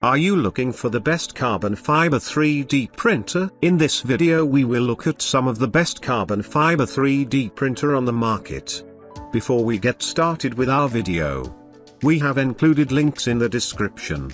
Are you looking for the best carbon fiber 3D printer? In this video we will look at some of the best carbon fiber 3D printer on the market. Before we get started with our video, we have included links in the description.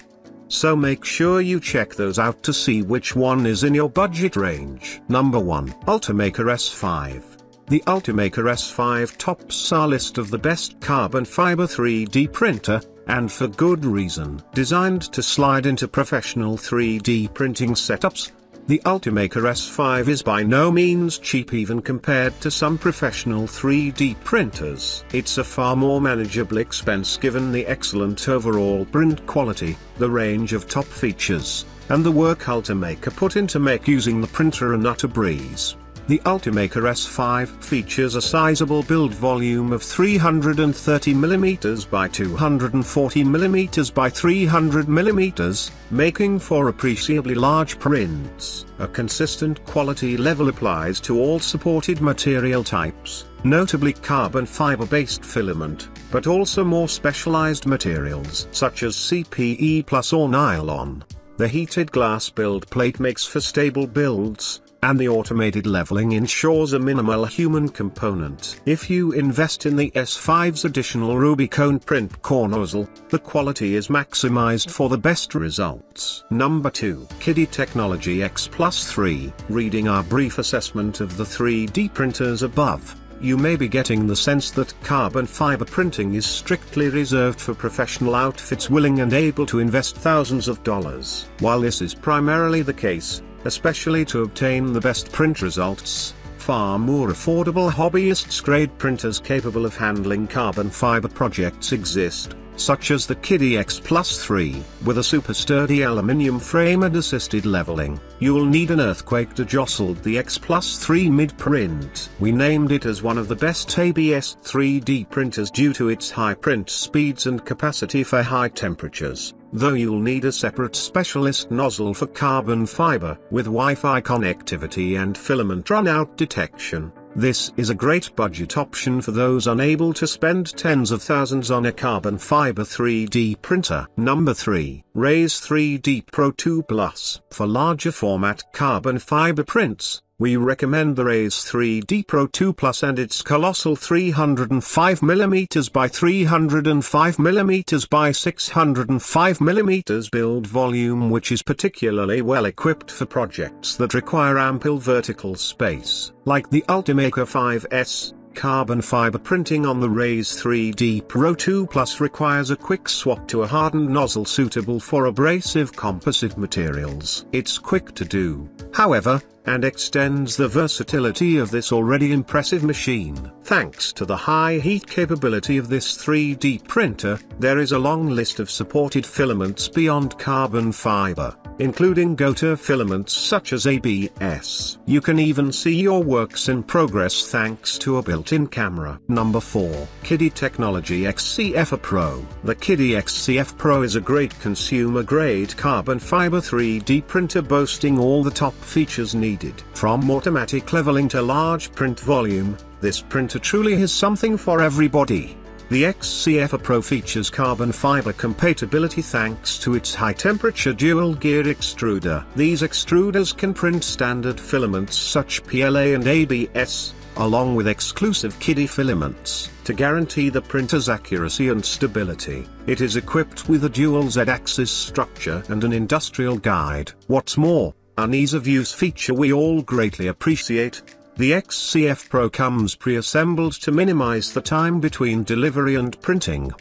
So make sure you check those out to see which one is in your budget range. Number 1. Ultimaker S5. The Ultimaker S5 tops our list of the best carbon fiber 3D printer, and for good reason. Designed to slide into professional 3D printing setups, the Ultimaker S5 is by no means cheap even compared to some professional 3D printers. It's a far more manageable expense given the excellent overall print quality, the range of top features, and the work Ultimaker put in to make using the printer an utter breeze. The Ultimaker S5 features a sizable build volume of 330mm by 240mm by 300mm, making for appreciably large prints. A consistent quality level applies to all supported material types, notably carbon fiber-based filament, but also more specialized materials such as CPE Plus or nylon. The heated glass build plate makes for stable builds, and the automated leveling ensures a minimal human component. If you invest in the S5's additional Rubicone print core nozzle, the quality is maximized for the best results. Number 2. Kidde Technology X Plus 3. Reading our brief assessment of the 3D printers above, you may be getting the sense that carbon fiber printing is strictly reserved for professional outfits willing and able to invest thousands of dollars. While this is primarily the case, especially to obtain the best print results, far more affordable hobbyist-grade printers capable of handling carbon fiber projects exist, such as the Kidde X Plus 3. With a super sturdy aluminium frame and assisted leveling, you'll need an earthquake to jostle the X Plus 3 mid-print. We named it as one of the best ABS 3D printers due to its high print speeds and capacity for high temperatures, though you'll need a separate specialist nozzle for carbon fiber. With Wi-Fi connectivity and filament runout detection, this is a great budget option for those unable to spend tens of thousands on a carbon fiber 3D printer. Number 3. Raise 3D Pro 2 Plus. For larger format carbon fiber prints, we recommend the Raise 3D Pro 2 Plus and its colossal 305mm by 305mm by 605mm build volume, which is particularly well equipped for projects that require ample vertical space. Like the Ultimaker 5S, carbon fiber printing on the Raise 3D Pro 2 Plus requires a quick swap to a hardened nozzle suitable for abrasive composite materials. It's quick to do, however, and extends the versatility of this already impressive machine. Thanks to the high heat capability of this 3D printer, there is a long list of supported filaments beyond carbon fiber, including go-to filaments such as ABS. You can even see your works in progress thanks to a built-in camera. Number 4. Kidde Technology XCF Pro. The Kidde XCF Pro is a great consumer-grade carbon fiber 3D printer boasting all the top features needed. From automatic leveling to large print volume, this printer truly has something for everybody. The XCF Pro features carbon fiber compatibility thanks to its high-temperature dual-gear extruder. These extruders can print standard filaments such PLA and ABS, along with exclusive Kidde filaments, to guarantee the printer's accuracy and stability. It is equipped with a dual Z-axis structure and an industrial guide. What's more, an ease-of-use feature we all greatly appreciate. The XCF Pro comes pre-assembled to minimize the time between delivery and printing.